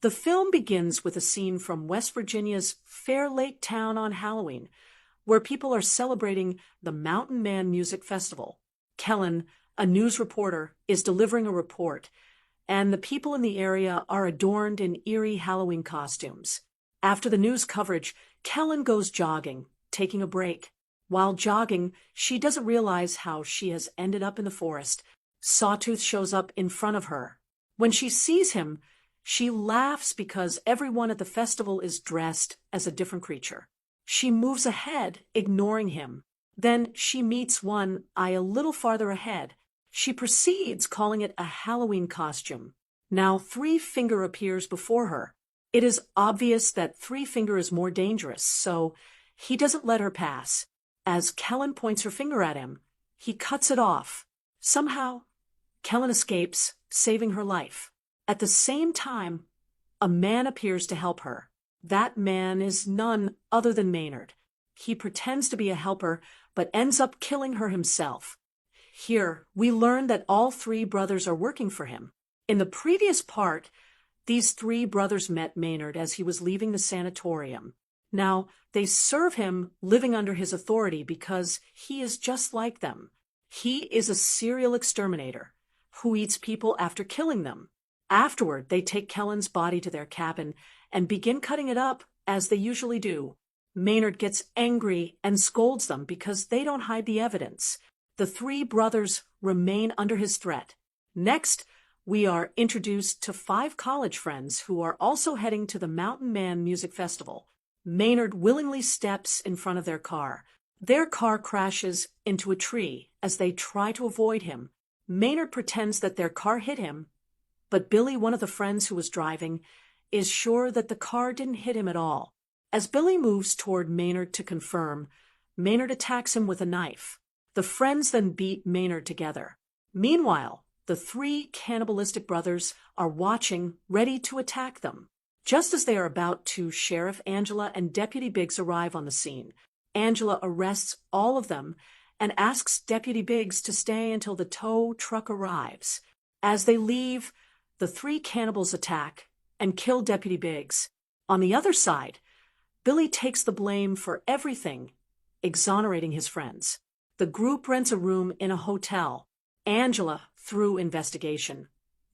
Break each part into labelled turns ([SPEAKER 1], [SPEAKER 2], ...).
[SPEAKER 1] The film begins with a scene from West Virginia's Fair Lake town on Halloween, where people are celebrating the Mountain Man Music Festival. Kellen, a news reporter, is delivering a report, and the people in the area are adorned in eerie Halloween costumes. After the news coverage, Kellen goes jogging, taking a break. While jogging, she doesn't realize how she has ended up in the forest. Sawtooth shows up in front of her. When she sees him, she laughs because everyone at the festival is dressed as a different creature. She moves ahead, ignoring him. Then she meets one eye a little farther ahead. She proceeds, calling it a Halloween costume. Now Three Finger appears before her. It is obvious that Three Finger is more dangerous, so he doesn't let her pass. As Kellen points her finger at him, he cuts it off. Somehow, Kellen escapes, saving her life. At the same time, a man appears to help her. That man is none other than Maynard. He pretends to be a helper, but ends up killing her himself. Here, we learn that all three brothers are working for him. In the previous part, these three brothers met Maynard as he was leaving the sanatorium. Now, they serve him, living under his authority because he is just like them. He is a serial exterminator who eats people after killing them. Afterward, they take Kellen's body to their cabin and begin cutting it up, as they usually do. Maynard gets angry and scolds them because they don't hide the evidence. The three brothers remain under his threat. Next, we are introduced to 5 college friends who are also heading to the Mountain Man Music Festival. Maynard willingly steps in front of their car. Their car crashes into a tree as they try to avoid him. Maynard pretends that their car hit him, but Billy, one of the friends who was driving, is sure that the car didn't hit him at all. As Billy moves toward Maynard to confirm, Maynard attacks him with a knife. The friends then beat Maynard together. Meanwhile, the 3 cannibalistic brothers are watching, ready to attack them. Just as they are about to, Sheriff Angela and Deputy Biggs arrive on the scene. Angela arrests all of them and asks Deputy Biggs to stay until the tow truck arrives. As they leave, the 3 cannibals attack and kill Deputy Biggs. On the other side, Billy takes the blame for everything, exonerating his friends. The group rents a room in a hotel. Angela, through investigation,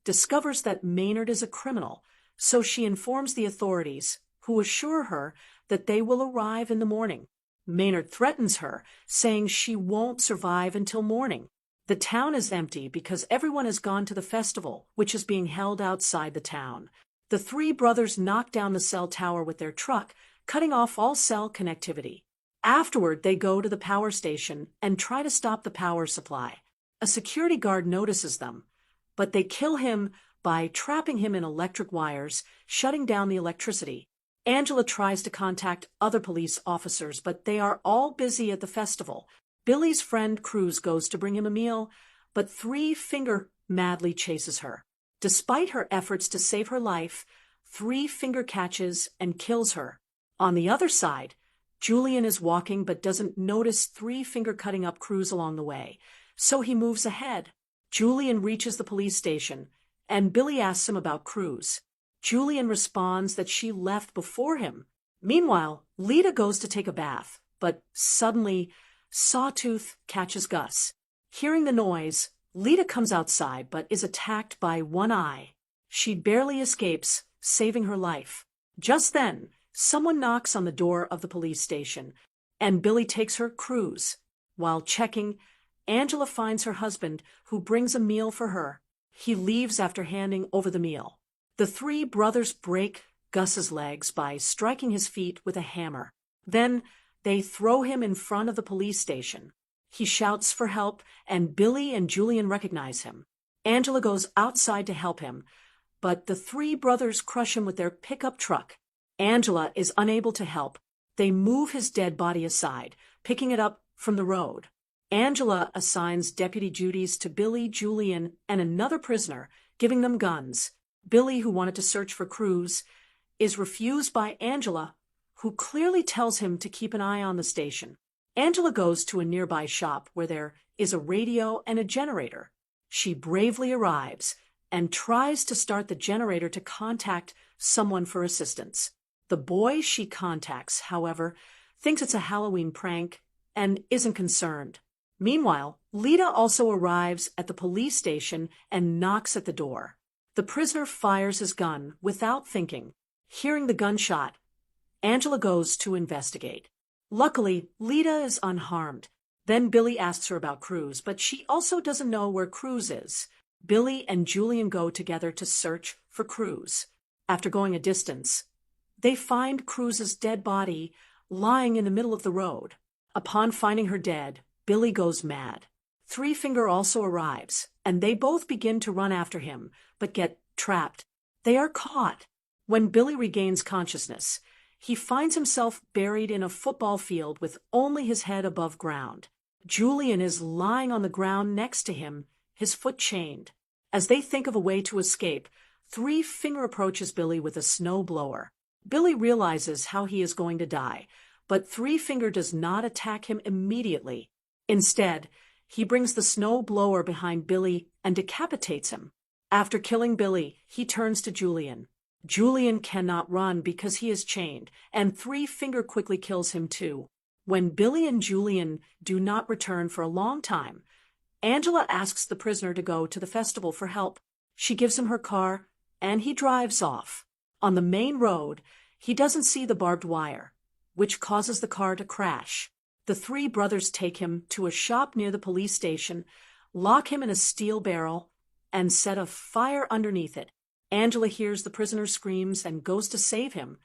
[SPEAKER 1] discovers that Maynard is a criminal, so she informs the authorities, who assure her that they will arrive in the morning. Maynard threatens her, saying she won't survive until morning. The town is empty because everyone has gone to the festival, which is being held outside the town. The 3 brothers knock down the cell tower with their truck, cutting off all cell connectivity. Afterward, they go to the power station and try to stop the power supply. A security guard notices them, but they kill him by trapping him in electric wires, shutting down the electricity. Angela tries to contact other police officers, but they are all busy at the festival. Billy's friend Cruz goes to bring him a meal, but 3 Finger madly chases her. Despite her efforts to save her life, 3 Finger catches and kills her. On the other side, Julian is walking but doesn't notice 3 Finger cutting up Cruz along the way, so he moves ahead. Julian reaches the police station, and Billy asks him about Cruz. Julian responds that she left before him. Meanwhile, Lita goes to take a bath, but suddenly, Sawtooth catches Gus. Hearing the noise, Lita comes outside but is attacked by One Eye. She barely escapes, saving her life. Just then, someone knocks on the door of the police station, and Billy takes her Cruz. While checking, Angela finds her husband, who brings a meal for her. He leaves after handing over the meal. The 3 brothers break Gus's legs by striking his feet with a hammer. Then, they throw him in front of the police station. He shouts for help, and Billy and Julian recognize him. Angela goes outside to help him, but the 3 brothers crush him with their pickup truck. Angela is unable to help. They move his dead body aside, picking it up from the road. Angela assigns deputy duties to Billy, Julian, and another prisoner, giving them guns. Billy, who wanted to search for Cruz, is refused by Angela, who clearly tells him to keep an eye on the station. Angela goes to a nearby shop where there is a radio and a generator. She bravely arrives and tries to start the generator to contact someone for assistance. The boy she contacts, however, thinks it's a Halloween prank and isn't concerned. Meanwhile, Lita also arrives at the police station and knocks at the door. The prisoner fires his gun without thinking. Hearing the gunshot, Angela goes to investigate. Luckily, Lita is unharmed. Then Billy asks her about Cruz, but she also doesn't know where Cruz is. Billy and Julian go together to search for Cruz. After going a distance, they find Cruz's dead body lying in the middle of the road. Upon finding her dead, Billy goes mad. Three Finger also arrives, and they both begin to run after him, but get trapped. They are caught. When Billy regains consciousness, he finds himself buried in a football field with only his head above ground. Julian is lying on the ground next to him, his foot chained. As they think of a way to escape, Three Finger approaches Billy with a snowblower. Billy realizes how he is going to die, but Three Finger does not attack him immediately. Instead, he brings the snowblower behind Billy and decapitates him. After killing Billy, he turns to Julian. Julian cannot run because he is chained, and Three Finger quickly kills him too. When Billy and Julian do not return for a long time, Angela asks the prisoner to go to the festival for help. She gives him her car, and he drives off. On the main road, he doesn't see the barbed wire, which causes the car to crash. The three brothers take him to a shop near the police station, lock him in a steel barrel, and set a fire underneath it. Angela hears the prisoner's screams and goes to save him,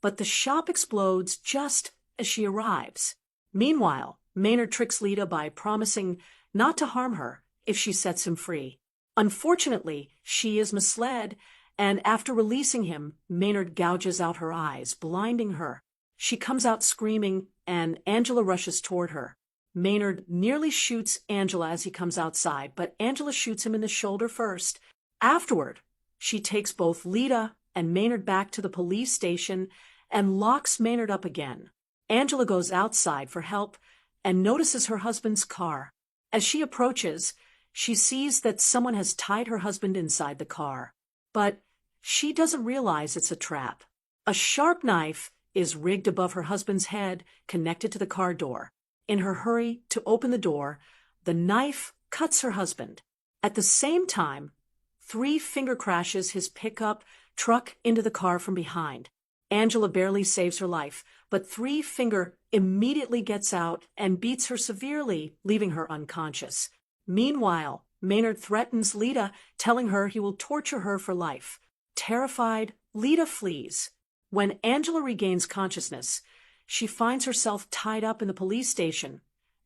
[SPEAKER 1] but the shop explodes just as she arrives. Meanwhile, Maynard tricks Lita by promising not to harm her if she sets him free. Unfortunately, she is misled, and after releasing him, Maynard gouges out her eyes, blinding her. She comes out screaming, and Angela rushes toward her. Maynard nearly shoots Angela as he comes outside, but Angela shoots him in the shoulder first. Afterward, she takes both Lita and Maynard back to the police station and locks Maynard up again. Angela goes outside for help and notices her husband's car. As she approaches, she sees that someone has tied her husband inside the car. But she doesn't realize it's a trap. A sharp knife is rigged above her husband's head, connected to the car door. In her hurry to open the door, the knife cuts her husband. At the same time, Three Finger crashes his pickup truck into the car from behind. Angela barely saves her life, but Three Finger immediately gets out and beats her severely, leaving her unconscious. Meanwhile, Maynard threatens Lita, telling her he will torture her for life. Terrified, Lita flees. When Angela regains consciousness, she finds herself tied up in the police station,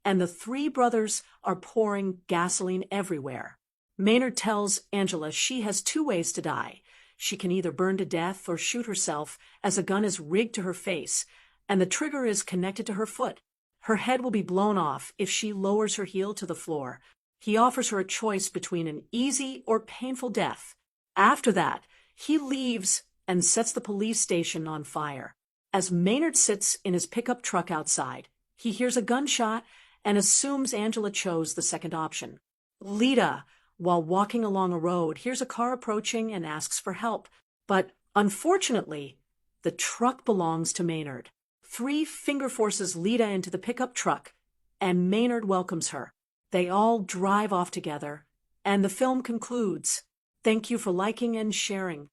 [SPEAKER 1] and the three brothers are pouring gasoline everywhere. Maynard tells Angela she has two ways to die. She can either burn to death or shoot herself, as a gun is rigged to her face, and the trigger is connected to her foot. Her head will be blown off if she lowers her heel to the floor. He offers her a choice between an easy or painful death. After that, he leaves and sets the police station on fire. As Maynard sits in his pickup truck outside, he hears a gunshot and assumes Angela chose the second option. Lita, while walking along a road, hears a car approaching and asks for help. But unfortunately, the truck belongs to Maynard. Three Finger forces Lita into the pickup truck, and Maynard welcomes her. They all drive off together, and the film concludes. Thank you for liking and sharing.